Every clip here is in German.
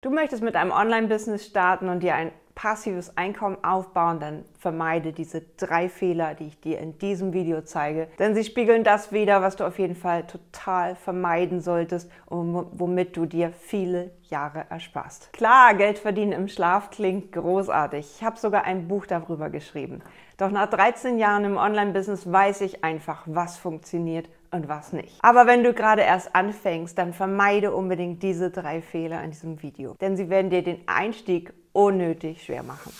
Du möchtest mit einem Online-Business starten und dir ein passives Einkommen aufbauen, dann vermeide diese 3 Fehler, die ich dir in diesem Video zeige. Denn sie spiegeln das wider, was du auf jeden Fall total vermeiden solltest und womit du dir viele Jahre ersparst. Klar, Geld verdienen im Schlaf klingt großartig. Ich habe sogar ein Buch darüber geschrieben. Doch nach 13 Jahren im Online-Business weiß ich einfach, was funktioniert und was nicht. Aber wenn du gerade erst anfängst, dann vermeide unbedingt diese 3 Fehler in diesem Video. Denn sie werden dir den Einstieg unnötig schwer machen.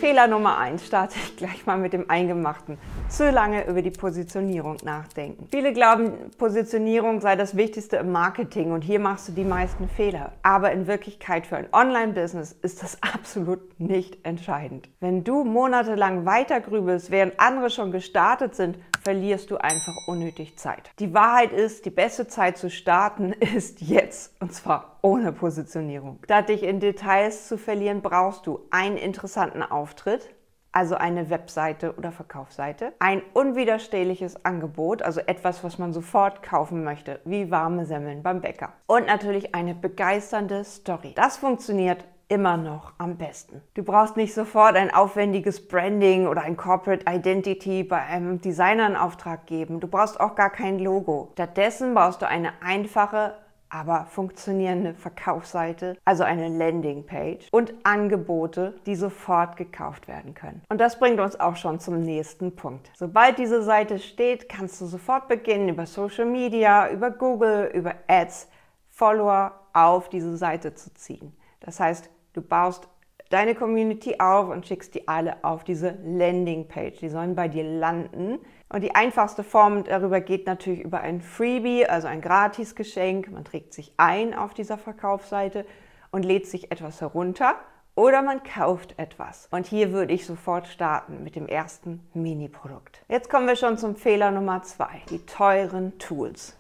Fehler Nummer 1 starte ich gleich mal mit dem Eingemachten. Zu lange über die Positionierung nachdenken. Viele glauben, Positionierung sei das Wichtigste im Marketing und hier machst du die meisten Fehler. Aber in Wirklichkeit für ein Online-Business ist das absolut nicht entscheidend. Wenn du monatelang weitergrübelst, während andere schon gestartet sind, verlierst du einfach unnötig Zeit. Die Wahrheit ist, die beste Zeit zu starten ist jetzt, und zwar ohne Positionierung. Statt dich in Details zu verlieren, brauchst du einen interessanten Auftritt, also eine Webseite oder Verkaufsseite, ein unwiderstehliches Angebot, also etwas, was man sofort kaufen möchte, wie warme Semmeln beim Bäcker. Und natürlich eine begeisternde Story. Das funktioniert immer noch am besten. Du brauchst nicht sofort ein aufwendiges Branding oder ein Corporate Identity bei einem Designer in Auftrag geben. Du brauchst auch gar kein Logo. Stattdessen brauchst du eine einfache, aber funktionierende Verkaufsseite, also eine Landingpage und Angebote, die sofort gekauft werden können. Und das bringt uns auch schon zum nächsten Punkt. Sobald diese Seite steht, kannst du sofort beginnen, über Social Media, über Google, über Ads, Follower auf diese Seite zu ziehen. Das heißt, du baust deine Community auf und schickst die alle auf diese Landingpage. Die sollen bei dir landen. Und die einfachste Form darüber geht natürlich über ein Freebie, also ein Gratisgeschenk. Man trägt sich ein auf dieser Verkaufsseite und lädt sich etwas herunter oder man kauft etwas. Und hier würde ich sofort starten mit dem ersten Mini-Produkt. Jetzt kommen wir schon zum Fehler Nummer 2, die teuren Tools.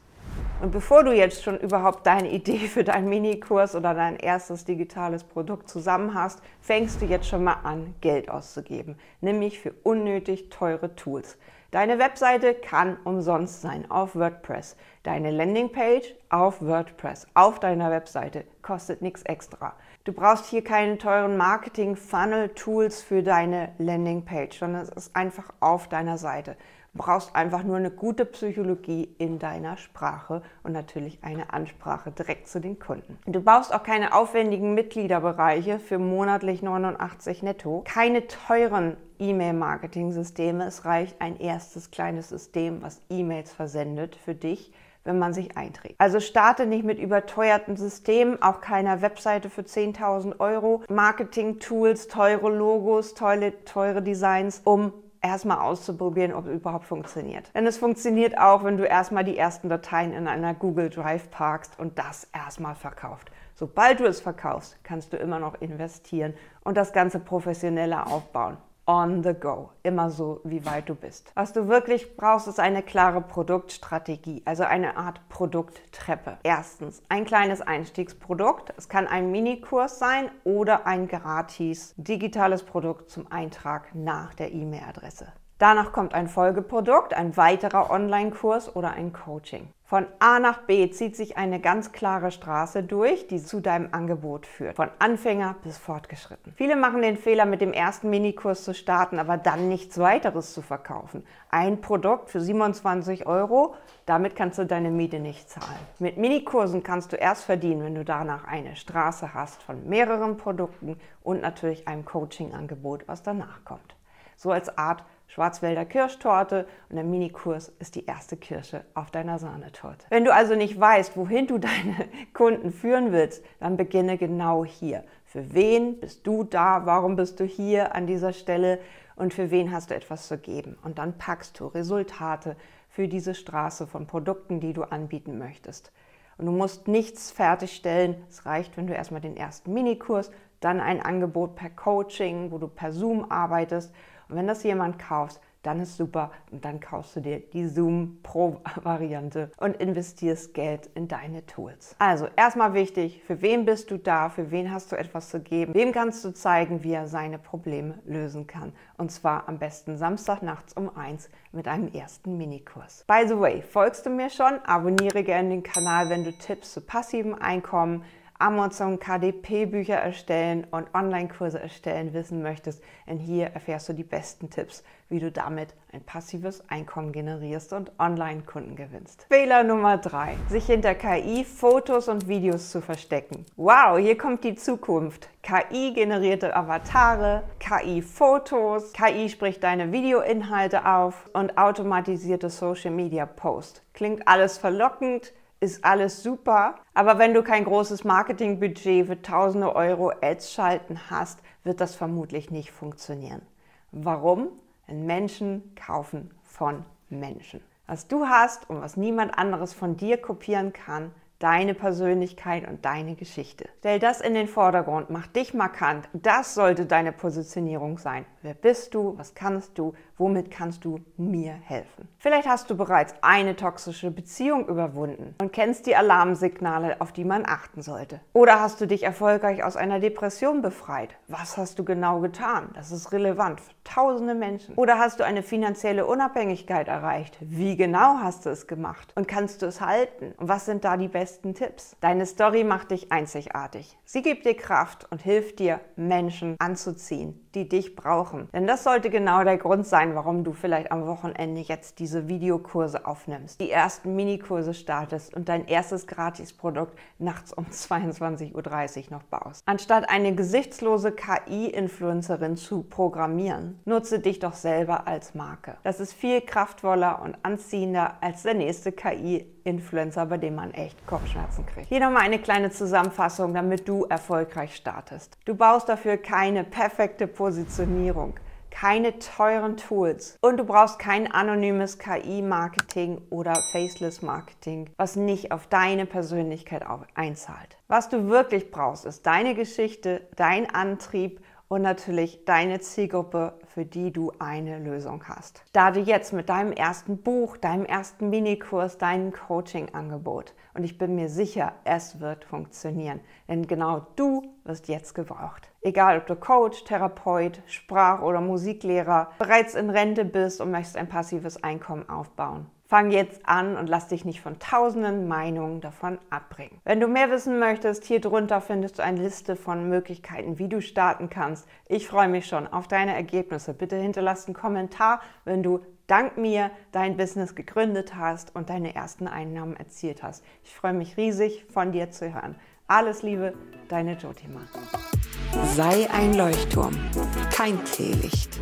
Und bevor du jetzt schon überhaupt deine Idee für deinen Minikurs oder dein erstes digitales Produkt zusammen hast, fängst du jetzt schon mal an, Geld auszugeben, nämlich für unnötig teure Tools. Deine Webseite kann umsonst sein auf WordPress. Deine Landingpage auf WordPress, auf deiner Webseite, kostet nichts extra. Du brauchst hier keine teuren Marketing-Funnel-Tools für deine Landingpage, sondern es ist einfach auf deiner Seite. Du brauchst einfach nur eine gute Psychologie in deiner Sprache und natürlich eine Ansprache direkt zu den Kunden. Du brauchst auch keine aufwendigen Mitgliederbereiche für monatlich 89 netto, keine teuren E-Mail-Marketing-Systeme. Es reicht ein erstes kleines System, was E-Mails versendet für dich, wenn man sich einträgt. Also starte nicht mit überteuerten Systemen, auch keiner Webseite für 10.000 €, Marketing-Tools, teure Logos, teure Designs, um erstmal auszuprobieren, ob es überhaupt funktioniert. Denn es funktioniert auch, wenn du erstmal die ersten Dateien in einer Google Drive parkst und das erstmal verkauft. Sobald du es verkaufst, kannst du immer noch investieren und das Ganze professioneller aufbauen. On the go, immer so, wie weit du bist. Was du wirklich brauchst, ist eine klare Produktstrategie, also eine Art Produkttreppe. Erstens, ein kleines Einstiegsprodukt. Es kann ein Minikurs sein oder ein gratis digitales Produkt zum Eintrag nach der E-Mail-Adresse. Danach kommt ein Folgeprodukt, ein weiterer Online-Kurs oder ein Coaching. Von A nach B zieht sich eine ganz klare Straße durch, die zu deinem Angebot führt. Von Anfänger bis fortgeschritten. Viele machen den Fehler, mit dem ersten Minikurs zu starten, aber dann nichts weiteres zu verkaufen. Ein Produkt für 27 €, damit kannst du deine Miete nicht zahlen. Mit Minikursen kannst du erst verdienen, wenn du danach eine Straße hast von mehreren Produkten und natürlich einem Coaching-Angebot, was danach kommt. So als Art Schwarzwälder Kirschtorte und der Minikurs ist die erste Kirsche auf deiner Sahnetorte. Wenn du also nicht weißt, wohin du deine Kunden führen willst, dann beginne genau hier. Für wen bist du da? Warum bist du hier an dieser Stelle? Und für wen hast du etwas zu geben? Und dann packst du Resultate für diese Straße von Produkten, die du anbieten möchtest. Und du musst nichts fertigstellen. Es reicht, wenn du erstmal den ersten Minikurs, dann ein Angebot per Coaching, wo du per Zoom arbeitest. Und wenn das jemand kauft, dann ist super und dann kaufst du dir die Zoom Pro-Variante und investierst Geld in deine Tools. Also erstmal wichtig, für wen bist du da, für wen hast du etwas zu geben, wem kannst du zeigen, wie er seine Probleme lösen kann. Und zwar am besten Samstag nachts um 1 mit einem ersten Minikurs. By the way, folgst du mir schon? Abonniere gerne den Kanal, wenn du Tipps zu passivem Einkommen, Amazon KDP-Bücher erstellen und Online-Kurse erstellen wissen möchtest, denn hier erfährst du die besten Tipps, wie du damit ein passives Einkommen generierst und Online-Kunden gewinnst. Fehler Nummer 3. Sich hinter KI, Fotos und Videos zu verstecken. Wow, hier kommt die Zukunft. KI-generierte Avatare, KI-Fotos, KI spricht deine Videoinhalte auf und automatisierte Social-Media-Posts. Klingt alles verlockend, ist alles super, aber wenn du kein großes Marketingbudget für tausende Euro Ads schalten hast, wird das vermutlich nicht funktionieren. Warum? Denn Menschen kaufen von Menschen. Was du hast und was niemand anderes von dir kopieren kann, deine Persönlichkeit und deine Geschichte. Stell das in den Vordergrund, mach dich markant. Das sollte deine Positionierung sein. Wer bist du? Was kannst du? Womit kannst du mir helfen? Vielleicht hast du bereits eine toxische Beziehung überwunden und kennst die Alarmsignale, auf die man achten sollte. Oder hast du dich erfolgreich aus einer Depression befreit? Was hast du genau getan? Das ist relevant für tausende Menschen. Oder hast du eine finanzielle Unabhängigkeit erreicht? Wie genau hast du es gemacht? Und kannst du es halten? Und was sind da die besten Tipps? Deine Story macht dich einzigartig. Sie gibt dir Kraft und hilft dir, Menschen anzuziehen, die dich brauchen. Denn das sollte genau der Grund sein, warum du vielleicht am Wochenende jetzt diese Videokurse aufnimmst, die ersten Minikurse startest und dein erstes Gratisprodukt nachts um 22:30 Uhr noch baust. Anstatt eine gesichtslose KI-Influencerin zu programmieren, nutze dich doch selber als Marke. Das ist viel kraftvoller und anziehender als der nächste KI-Influencer, bei dem man echt Kopfschmerzen kriegt. Hier nochmal eine kleine Zusammenfassung, damit du erfolgreich startest. Du baust dafür keine perfekte Positionierung, keine teuren Tools und du brauchst kein anonymes KI-Marketing oder Faceless-Marketing, was nicht auf deine Persönlichkeit einzahlt. Was du wirklich brauchst, ist deine Geschichte, dein Antrieb und natürlich deine Zielgruppe, für die du eine Lösung hast. Starte jetzt mit deinem ersten Buch, deinem ersten Minikurs, deinem Coaching-Angebot. Und ich bin mir sicher, es wird funktionieren. Denn genau du wirst jetzt gebraucht. Egal, ob du Coach, Therapeut, Sprach- oder Musiklehrer, bereits in Rente bist und möchtest ein passives Einkommen aufbauen. Fang jetzt an und lass dich nicht von tausenden Meinungen davon abbringen. Wenn du mehr wissen möchtest, hier drunter findest du eine Liste von Möglichkeiten, wie du starten kannst. Ich freue mich schon auf deine Ergebnisse. Bitte hinterlass einen Kommentar, wenn du dank mir dein Business gegründet hast und deine ersten Einnahmen erzielt hast. Ich freue mich riesig, von dir zu hören. Alles Liebe, deine Jyotima. Sei ein Leuchtturm, kein Teelicht.